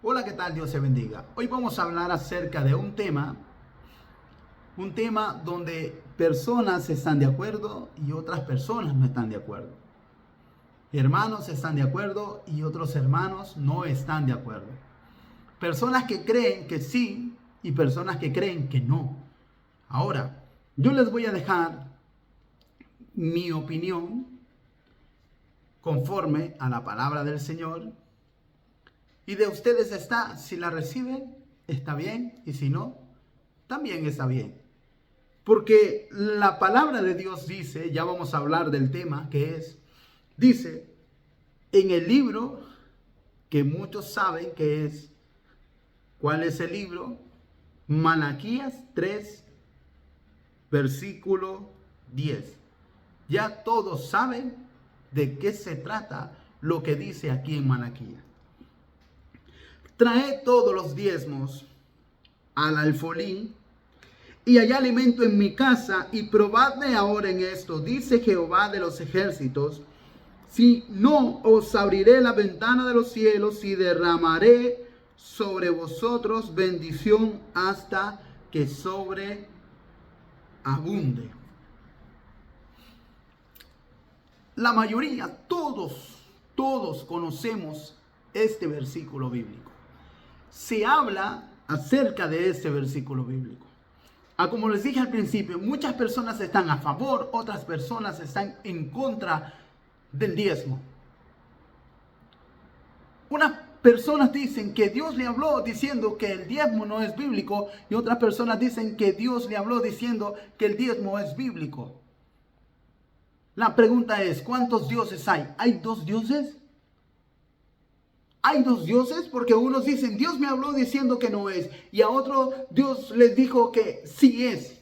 Hola, ¿qué tal? Dios se bendiga. Hoy vamos a hablar acerca de un tema donde personas están de acuerdo y otras personas no están de acuerdo. Hermanos están de acuerdo y otros hermanos no están de acuerdo. Personas que creen que sí y personas que creen que no. Ahora, yo les voy a dejar mi opinión conforme a la palabra del Señor. Y de ustedes está, si la reciben, está bien, y si no, también está bien. Porque la palabra de Dios dice, ya vamos a hablar del tema dice en el libro que muchos saben que es, ¿cuál es el libro? Malaquías 3, versículo 10. Ya todos saben de qué se trata lo que dice aquí en Malaquías. Traed todos los diezmos al alfolí y hay alimento en mi casa, y probadme ahora en esto, dice Jehová de los ejércitos, si no os abriré la ventana de los cielos y derramaré sobre vosotros bendición hasta que sobreabunde. La mayoría, todos conocemos este versículo bíblico. Se habla acerca de este versículo bíblico. Como les dije al principio, muchas personas están a favor, otras personas están en contra del diezmo. Unas personas dicen que Dios le habló diciendo que el diezmo no es bíblico, y otras personas dicen que Dios le habló diciendo que el diezmo es bíblico. La pregunta es, ¿cuántos dioses hay? ¿Hay dos dioses? Hay dos dioses, porque unos dicen, Dios me habló diciendo que no es, y a otro Dios les dijo que sí es.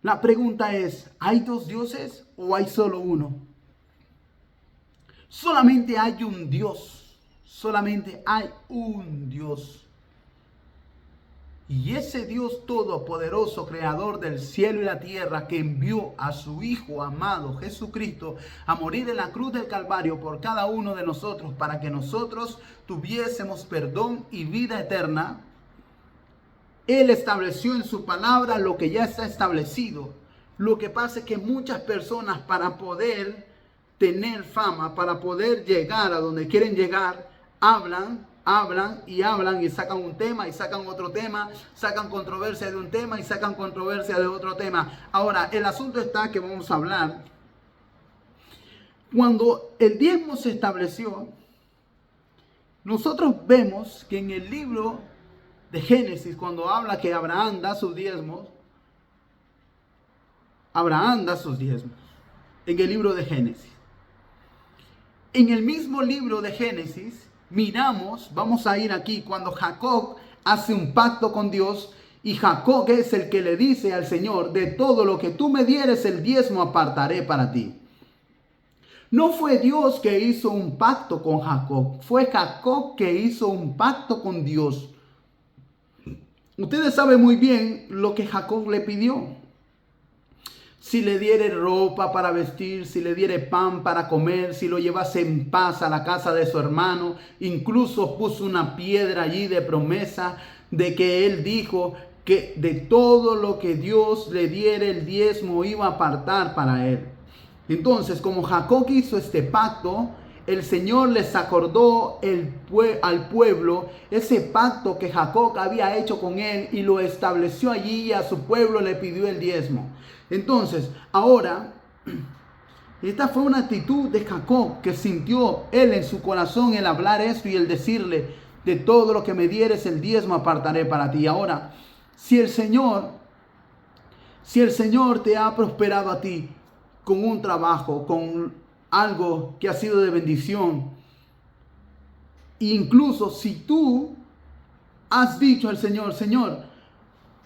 La pregunta es, ¿hay dos dioses o hay solo uno? Solamente hay un Dios, solamente hay un Dios. Y ese Dios todopoderoso, creador del cielo y la tierra, que envió a su Hijo amado Jesucristo a morir en la cruz del Calvario por cada uno de nosotros, para que nosotros tuviésemos perdón y vida eterna, Él estableció en su palabra lo que ya está establecido. Lo que pasa es que muchas personas, para poder tener fama, para poder llegar a donde quieren llegar, hablan y sacan un tema y sacan otro tema, sacan controversia de un tema y sacan controversia de otro tema. Ahora, el asunto está que vamos a hablar. Cuando el diezmo se estableció, nosotros vemos que en el libro de Génesis, cuando habla que Abraham da sus diezmos, en el libro de Génesis. En el mismo libro de Génesis, miramos, vamos a ir aquí, cuando Jacob hace un pacto con Dios, y Jacob es el que le dice al Señor, de todo lo que tú me dieres, el diezmo apartaré para ti. No fue Dios que hizo un pacto con Jacob, fue Jacob que hizo un pacto con Dios. Ustedes saben muy bien lo que Jacob le pidió. Si le diere ropa para vestir, si le diere pan para comer, si lo llevase en paz a la casa de su hermano. Incluso puso una piedra allí de promesa de que él dijo que de todo lo que Dios le diere el diezmo iba a apartar para él. Entonces, como Jacob hizo este pacto, el Señor les acordó al pueblo ese pacto que Jacob había hecho con él, y lo estableció allí, y a su pueblo le pidió el diezmo. Entonces, ahora, esta fue una actitud de Jacob que sintió él en su corazón, el hablar esto y el decirle, de todo lo que me dieres el diezmo apartaré para ti. Ahora, si el Señor te ha prosperado a ti con un trabajo, con algo que ha sido de bendición, incluso si tú has dicho al Señor, Señor,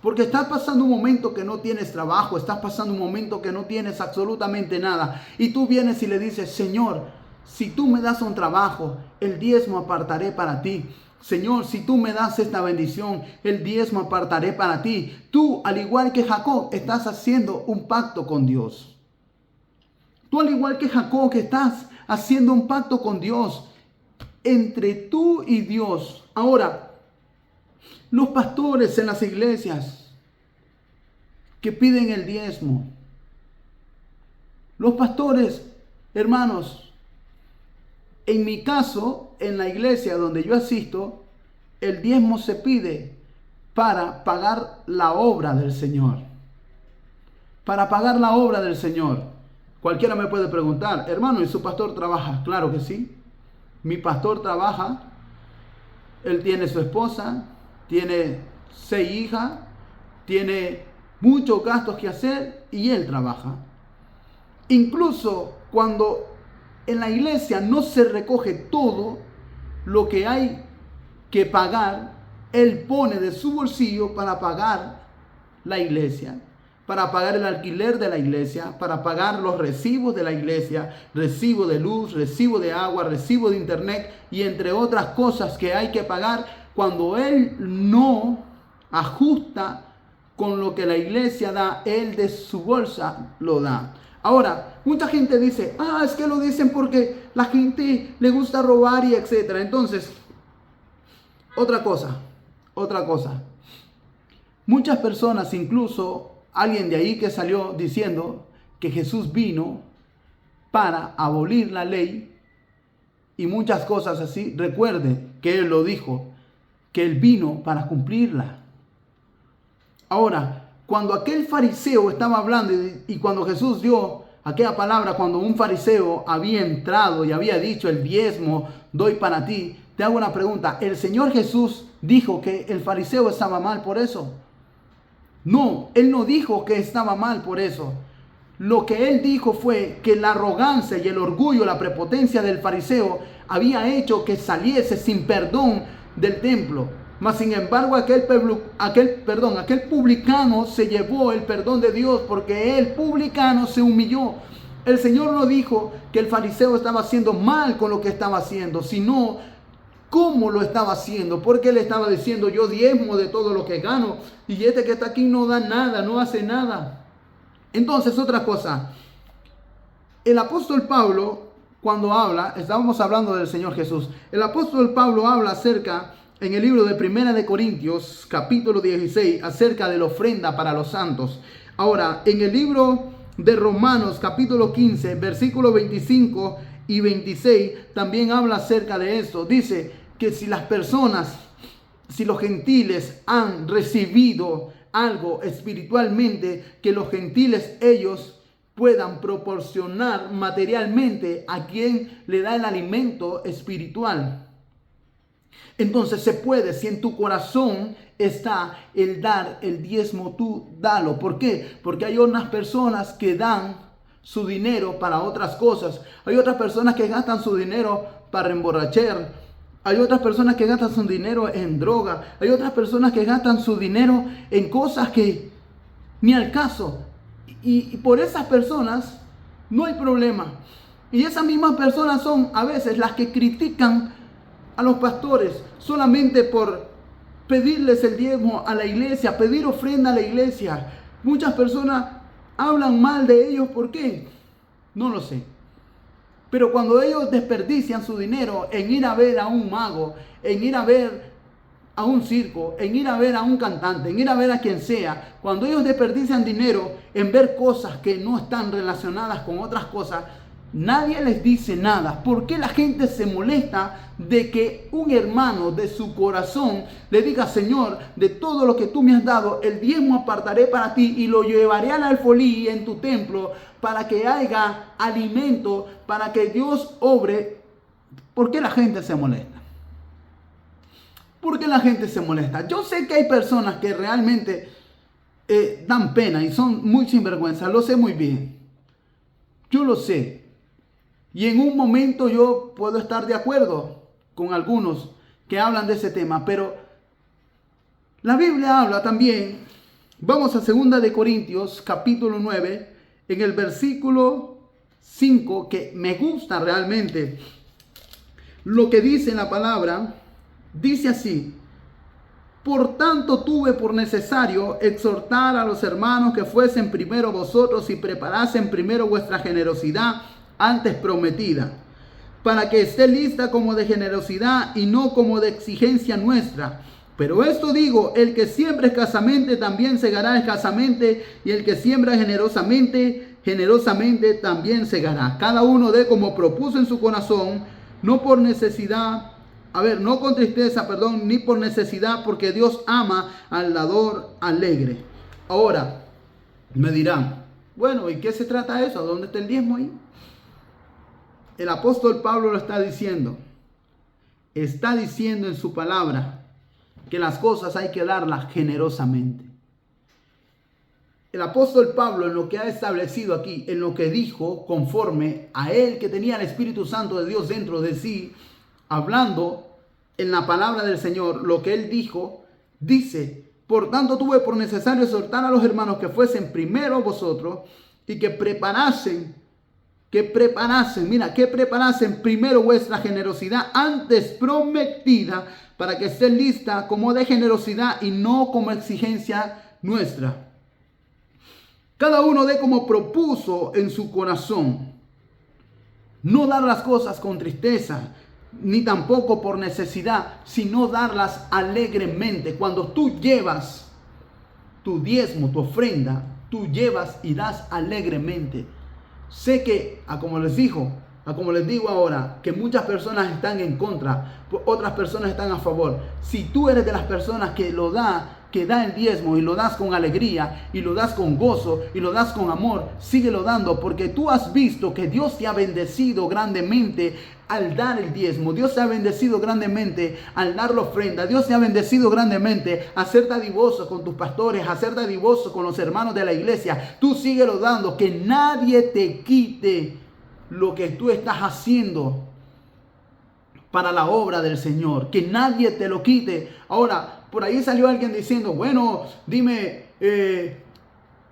porque estás pasando un momento que no tienes trabajo, estás pasando un momento que no tienes absolutamente nada, y tú vienes y le dices, Señor, si tú me das un trabajo, el diezmo apartaré para ti. Señor, si tú me das esta bendición, el diezmo apartaré para ti. Tú, al igual que Jacob, estás haciendo un pacto con Dios. Tú, al igual que Jacob, que estás haciendo un pacto con Dios. entre tú y Dios. Ahora, los pastores en las iglesias que piden el diezmo, los pastores, hermanos, en mi caso, en la iglesia donde yo asisto, el diezmo se pide para pagar la obra del Señor. Para pagar la obra del Señor. Cualquiera me puede preguntar, hermano, ¿y su pastor trabaja? Claro que sí. Mi pastor trabaja. Él tiene su esposa, tiene 6 hijas, tiene muchos gastos que hacer y él trabaja. Incluso cuando en la iglesia no se recoge todo lo que hay que pagar, él pone de su bolsillo para pagar la iglesia, para pagar el alquiler de la iglesia, para pagar los recibos de la iglesia, recibo de luz, recibo de agua, recibo de internet y entre otras cosas que hay que pagar. Cuando él no ajusta con lo que la iglesia da, él de su bolsa lo da. Ahora, mucha gente dice, es que lo dicen porque la gente le gusta robar y etcétera. Entonces, otra cosa. Muchas personas, incluso alguien de ahí que salió diciendo que Jesús vino para abolir la ley y muchas cosas así. Recuerde que Él lo dijo, que Él vino para cumplirla. Ahora, cuando aquel fariseo estaba hablando y cuando Jesús dio aquella palabra, cuando un fariseo había entrado y había dicho el diezmo doy para ti, te hago una pregunta. ¿El Señor Jesús dijo que el fariseo estaba mal por eso? No, Él no dijo que estaba mal por eso. Lo que Él dijo fue que la arrogancia y el orgullo, la prepotencia del fariseo había hecho que saliese sin perdón del templo. Mas sin embargo aquel publicano se llevó el perdón de Dios porque el publicano se humilló. El Señor no dijo que el fariseo estaba haciendo mal con lo que estaba haciendo, sino cómo lo estaba haciendo. Porque él estaba diciendo, yo diezmo de todo lo que gano y este que está aquí no da nada, no hace nada. Entonces, otra cosa, el apóstol Pablo, cuando habla, estábamos hablando del Señor Jesús, el apóstol Pablo habla acerca, en el libro de Primera de Corintios, capítulo 16, acerca de la ofrenda para los santos. Ahora, en el libro de Romanos, capítulo 15, versículos 25 y 26, también habla acerca de esto. Dice que si las personas, si los gentiles han recibido algo espiritualmente, que los gentiles ellos puedan proporcionar materialmente a quien le da el alimento espiritual. Entonces se puede, si en tu corazón está el dar el diezmo, tú dalo. ¿Por qué? Porque hay unas personas que dan su dinero para otras cosas. Hay otras personas que gastan su dinero para emborrachar. Hay otras personas que gastan su dinero en droga. Hay otras personas que gastan su dinero en cosas que ni al caso. Y por esas personas no hay problema. Y esas mismas personas son a veces las que critican a los pastores solamente por pedirles el diezmo a la iglesia, pedir ofrenda a la iglesia. Muchas personas hablan mal de ellos. ¿Por qué? No lo sé. Pero cuando ellos desperdician su dinero en ir a ver a un mago, en ir a ver a un circo, en ir a ver a un cantante, en ir a ver a quien sea, cuando ellos desperdician dinero en ver cosas que no están relacionadas con otras cosas, nadie les dice nada. ¿Por qué la gente se molesta de que un hermano de su corazón le diga, Señor, de todo lo que tú me has dado, el diezmo apartaré para ti y lo llevaré al alfolí en tu templo para que haya alimento, para que Dios obre? ¿Por qué la gente se molesta? ¿Por qué la gente se molesta? Yo sé que hay personas que realmente dan pena y son muy sinvergüenza, lo sé muy bien. Yo lo sé. Y en un momento yo puedo estar de acuerdo con algunos que hablan de ese tema, pero la Biblia habla también. Vamos a 2 de Corintios, capítulo 9, en el versículo 5, que me gusta realmente lo que dice en la palabra. Dice así: por tanto tuve por necesario exhortar a los hermanos que fuesen primero vosotros y preparasen primero vuestra generosidad antes prometida, para que esté lista como de generosidad y no como de exigencia nuestra. Pero esto digo, el que siembra escasamente también segará escasamente, y el que siembra generosamente, generosamente también segará. Cada uno dé como propuso en su corazón, no por necesidad, no con tristeza, ni por necesidad, porque Dios ama al dador alegre. Ahora, me dirán, bueno, ¿y qué se trata eso? ¿Dónde está el diezmo ahí? El apóstol Pablo lo está diciendo. Está diciendo en su palabra que las cosas hay que darlas generosamente. El apóstol Pablo, en lo que ha establecido aquí, en lo que dijo, conforme a él que tenía el Espíritu Santo de Dios dentro de sí, hablando en la palabra del Señor, lo que él dijo, dice: por tanto tuve por necesario exhortar a los hermanos que fuesen primero a vosotros y que preparasen primero vuestra generosidad antes prometida, para que esté lista como de generosidad y no como exigencia nuestra. Cada uno dé como propuso en su corazón. No dar las cosas con tristeza, ni tampoco por necesidad, sino darlas alegremente. Cuando tú llevas tu diezmo, tu ofrenda, tú llevas y das alegremente. Sé que, como les digo ahora, que muchas personas están en contra, otras personas están a favor. Si tú eres de las personas que da el diezmo y lo das con alegría y lo das con gozo y lo das con amor, síguelo dando, porque tú has visto que Dios te ha bendecido grandemente al dar el diezmo. Dios te ha bendecido grandemente al dar la ofrenda. Dios te ha bendecido grandemente a ser dadivoso con tus pastores, a ser dadivoso con los hermanos de la iglesia. Tú síguelo dando, que nadie te quite lo que tú estás haciendo para la obra del Señor, que nadie te lo quite. Ahora, por ahí salió alguien diciendo, bueno, dime,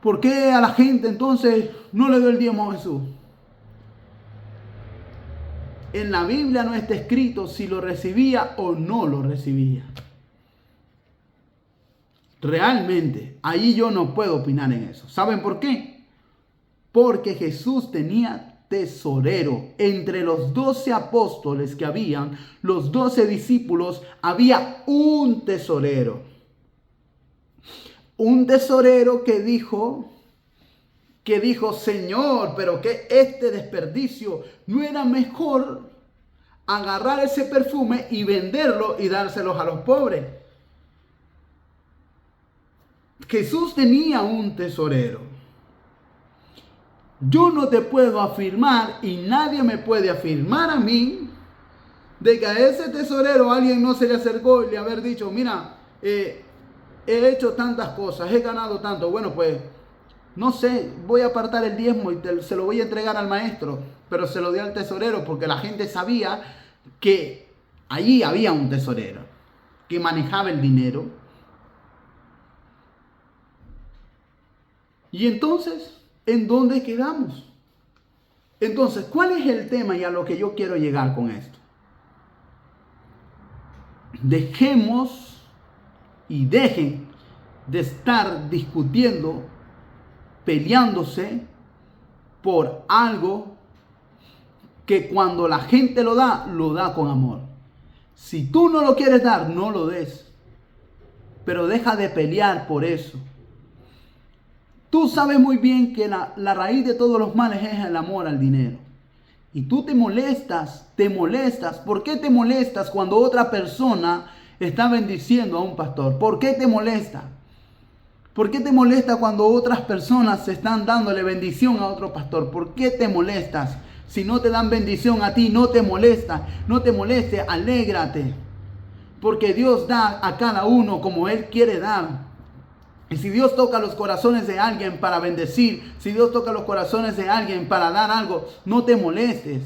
¿por qué a la gente entonces no le dio el diezmo a Jesús? En la Biblia no está escrito si lo recibía o no lo recibía. Realmente, ahí yo no puedo opinar en eso. ¿Saben por qué? Porque Jesús tenía tesorero. Entre los 12 apóstoles que habían, los 12 discípulos, había un tesorero. Un tesorero que dijo, Señor, pero que este desperdicio, ¿no era mejor agarrar ese perfume y venderlo y dárselos a los pobres? Jesús tenía un tesorero. Yo no te puedo afirmar y nadie me puede afirmar a mí de que a ese tesorero alguien no se le acercó y le haber dicho, mira, he hecho tantas cosas, he ganado tanto. Bueno, pues, no sé, voy a apartar el diezmo y se lo voy a entregar al maestro. Pero se lo dio al tesorero porque la gente sabía que allí había un tesorero que manejaba el dinero. Y entonces, ¿en dónde quedamos? Entonces, ¿cuál es el tema y a lo que yo quiero llegar con esto? Dejemos y dejen de estar discutiendo, peleándose por algo que cuando la gente lo da con amor. Si tú no lo quieres dar, no lo des. Pero deja de pelear por eso. Tú sabes muy bien que la raíz de todos los males es el amor al dinero. Y tú te molestas. ¿Por qué te molestas cuando otra persona está bendiciendo a un pastor? ¿Por qué te molesta? ¿Por qué te molesta cuando otras personas están dándole bendición a otro pastor? ¿Por qué te molestas? Si no te dan bendición a ti, no te molesta. No te moleste, alégrate. Porque Dios da a cada uno como Él quiere dar. Y si Dios toca los corazones de alguien para bendecir, si Dios toca los corazones de alguien para dar algo, no te molestes.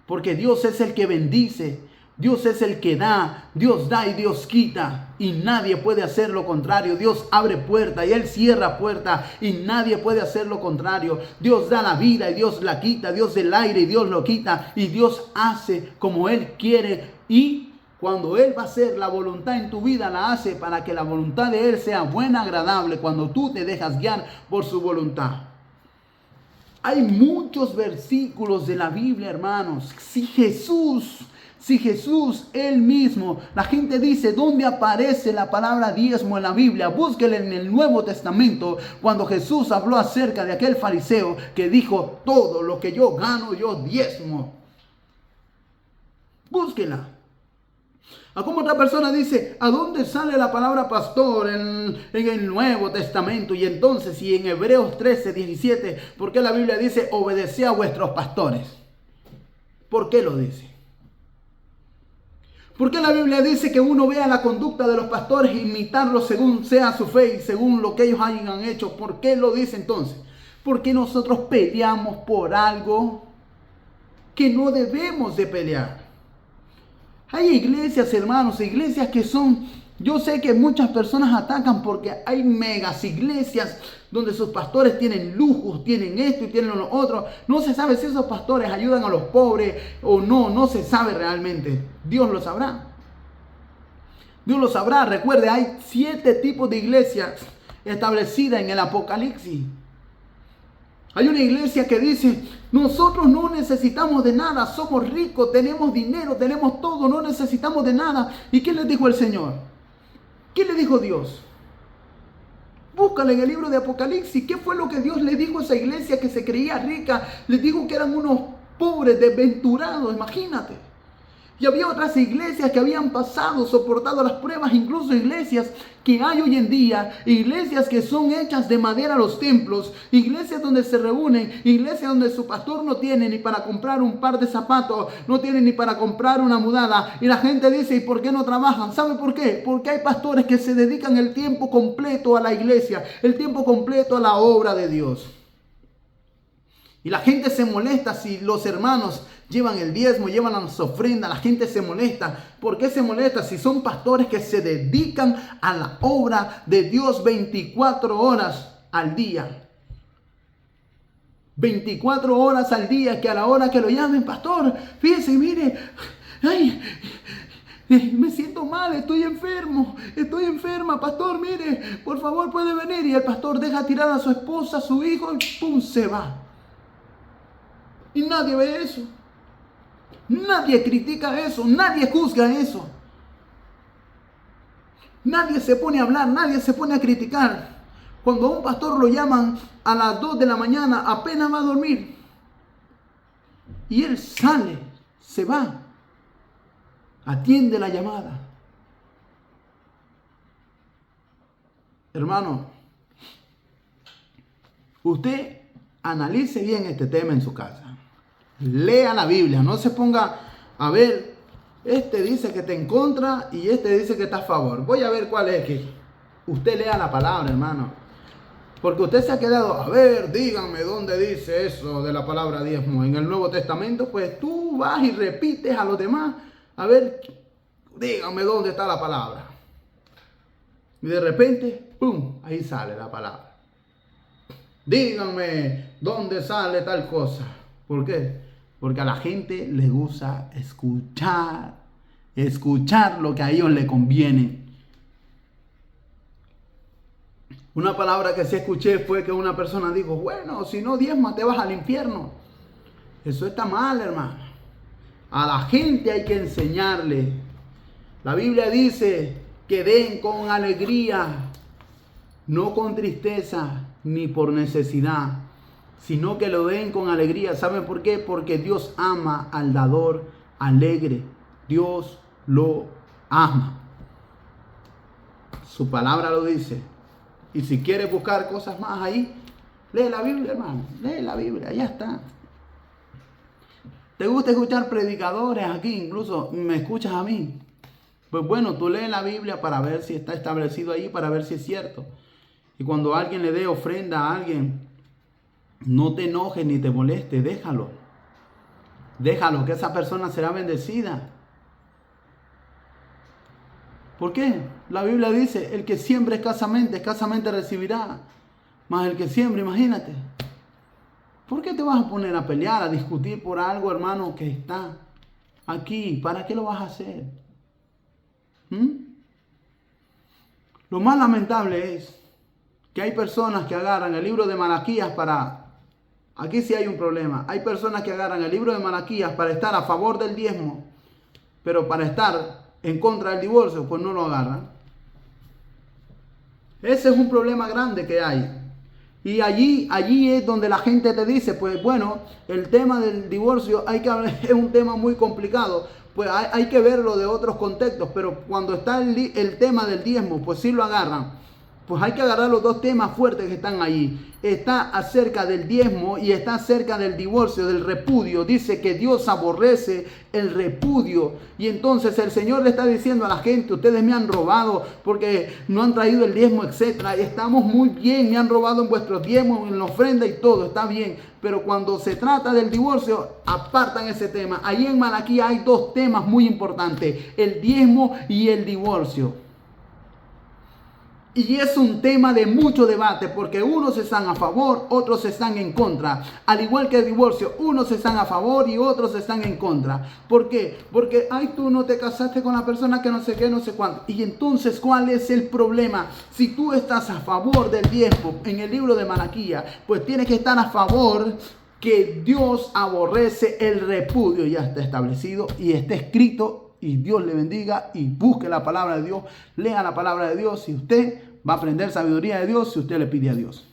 Porque Dios es el que bendice, Dios es el que da y Dios quita. Y nadie puede hacer lo contrario. Dios abre puerta y Él cierra puerta y nadie puede hacer lo contrario. Dios da la vida y Dios la quita. Dios da el aire y Dios lo quita. Y Dios hace como Él quiere. Y cuando Él va a hacer la voluntad en tu vida, la hace para que la voluntad de Él sea buena, agradable, cuando tú te dejas guiar por su voluntad. Hay muchos versículos de la Biblia, hermanos. Si Jesús, Él mismo, la gente dice, ¿dónde aparece la palabra diezmo en la Biblia? Búsquenla en el Nuevo Testamento, cuando Jesús habló acerca de aquel fariseo que dijo, todo lo que yo gano, yo diezmo. Búsquenla. A como otra persona dice, ¿a dónde sale la palabra pastor en el Nuevo Testamento? Y entonces, y en Hebreos 13, 17, ¿por qué la Biblia dice, obedeced a vuestros pastores? ¿Por qué lo dice? ¿Por qué la Biblia dice que uno vea la conducta de los pastores e imitarlos según sea su fe y según lo que ellos hayan hecho? ¿Por qué lo dice entonces? Porque nosotros peleamos por algo que no debemos de pelear. Hay iglesias, hermanos, iglesias que son, yo sé que muchas personas atacan porque hay megas iglesias donde sus pastores tienen lujos, tienen esto y tienen lo otro. No se sabe si esos pastores ayudan a los pobres o no, no se sabe realmente. Dios lo sabrá. Dios lo sabrá. Recuerde, hay 7 tipos de iglesias establecidas en el Apocalipsis. Hay una iglesia que dice, nosotros no necesitamos de nada, somos ricos, tenemos dinero, tenemos todo, no necesitamos de nada. ¿Y qué les dijo el Señor? ¿Qué le dijo Dios? Búscale en el libro de Apocalipsis. ¿Qué fue lo que Dios le dijo a esa iglesia que se creía rica? Les dijo que eran unos pobres, desventurados, imagínate. Y había otras iglesias que habían pasado, soportado las pruebas, incluso iglesias que hay hoy en día, iglesias que son hechas de madera los templos, iglesias donde se reúnen, iglesias donde su pastor no tiene ni para comprar un par de zapatos, no tiene ni para comprar una mudada. Y la gente dice, ¿y por qué no trabajan? ¿Sabe por qué? Porque hay pastores que se dedican el tiempo completo a la iglesia, el tiempo completo a la obra de Dios. Y la gente se molesta si los hermanos llevan el diezmo, llevan las ofrendas. La gente se molesta. ¿Por qué se molesta? Si son pastores que se dedican a la obra de Dios 24 horas al día. 24 horas al día, que a la hora que lo llamen, pastor, fíjese, mire, ay, me siento mal, estoy enferma, pastor, mire, por favor puede venir. Y el pastor deja tirar a su esposa, a su hijo y pum, se va. Y nadie ve eso. Nadie critica eso. Nadie juzga eso. Nadie se pone a hablar. Nadie se pone a criticar. Cuando a un pastor lo llaman a las 2 de la mañana, apenas va a dormir. Y él sale, se va. Atiende la llamada. Hermano, usted analice bien este tema en su casa. Lea la Biblia, no se ponga a ver, este dice que está en contra y este dice que está a favor. Voy a ver cuál es que usted lea la palabra, hermano. Porque usted se ha quedado, a ver, díganme dónde dice eso de la palabra diezmo. En el Nuevo Testamento, pues tú vas y repites a los demás, a ver, díganme dónde está la palabra. Y de repente, ¡pum!, ahí sale la palabra. Díganme dónde sale tal cosa. ¿Por qué? Porque a la gente le gusta escuchar lo que a ellos les conviene. Una palabra que sí escuché fue que una persona dijo, bueno, si no diezmas te vas al infierno. Eso está mal, hermano. A la gente hay que enseñarle. La Biblia dice que den con alegría, no con tristeza ni por necesidad, sino que lo den con alegría. ¿Saben por qué? Porque Dios ama al dador alegre. Dios lo ama. Su palabra lo dice. Y si quieres buscar cosas más ahí, lee la Biblia, hermano. Lee la Biblia, ya está. ¿Te gusta escuchar predicadores aquí? Incluso me escuchas a mí. Pues bueno, tú lees la Biblia para ver si está establecido ahí, para ver si es cierto. Y cuando alguien le dé ofrenda a alguien, no te enojes ni te molestes, déjalo. Déjalo, que esa persona será bendecida. ¿Por qué? La Biblia dice, el que siembra escasamente recibirá. Mas el que siembra, imagínate. ¿Por qué te vas a poner a pelear, a discutir por algo, hermano, que está aquí? ¿Para qué lo vas a hacer? Lo más lamentable es que hay personas que agarran el libro de Malaquías para Aquí sí hay un problema. Hay personas que agarran el libro de Malaquías para estar a favor del diezmo, pero para estar en contra del divorcio, pues no lo agarran. Ese es un problema grande que hay. Y allí es donde la gente te dice, pues bueno, el tema del divorcio es un tema muy complicado. Pues hay que verlo de otros contextos, pero cuando está el tema del diezmo, pues sí lo agarran. Pues hay que agarrar los dos temas fuertes que están ahí. Está acerca del diezmo y está acerca del divorcio, del repudio. Dice que Dios aborrece el repudio. Y entonces el Señor le está diciendo a la gente, ustedes me han robado porque no han traído el diezmo, etc. Estamos muy bien, me han robado en vuestros diezmos, en la ofrenda y todo, está bien. Pero cuando se trata del divorcio, apartan ese tema. Ahí en Malaquías hay dos temas muy importantes, el diezmo y el divorcio. Y es un tema de mucho debate porque unos están a favor, otros están en contra. Al igual que el divorcio, unos están a favor y otros están en contra. ¿Por qué? Porque, ay, tú no te casaste con la persona que no sé qué, no sé cuánto. Y entonces, ¿cuál es el problema? Si tú estás a favor del diezmo en el libro de Malaquías, pues tienes que estar a favor que Dios aborrece el repudio. Ya está establecido y está escrito. Y Dios le bendiga y busque la palabra de Dios, lea la palabra de Dios y usted va a aprender sabiduría de Dios si usted le pide a Dios.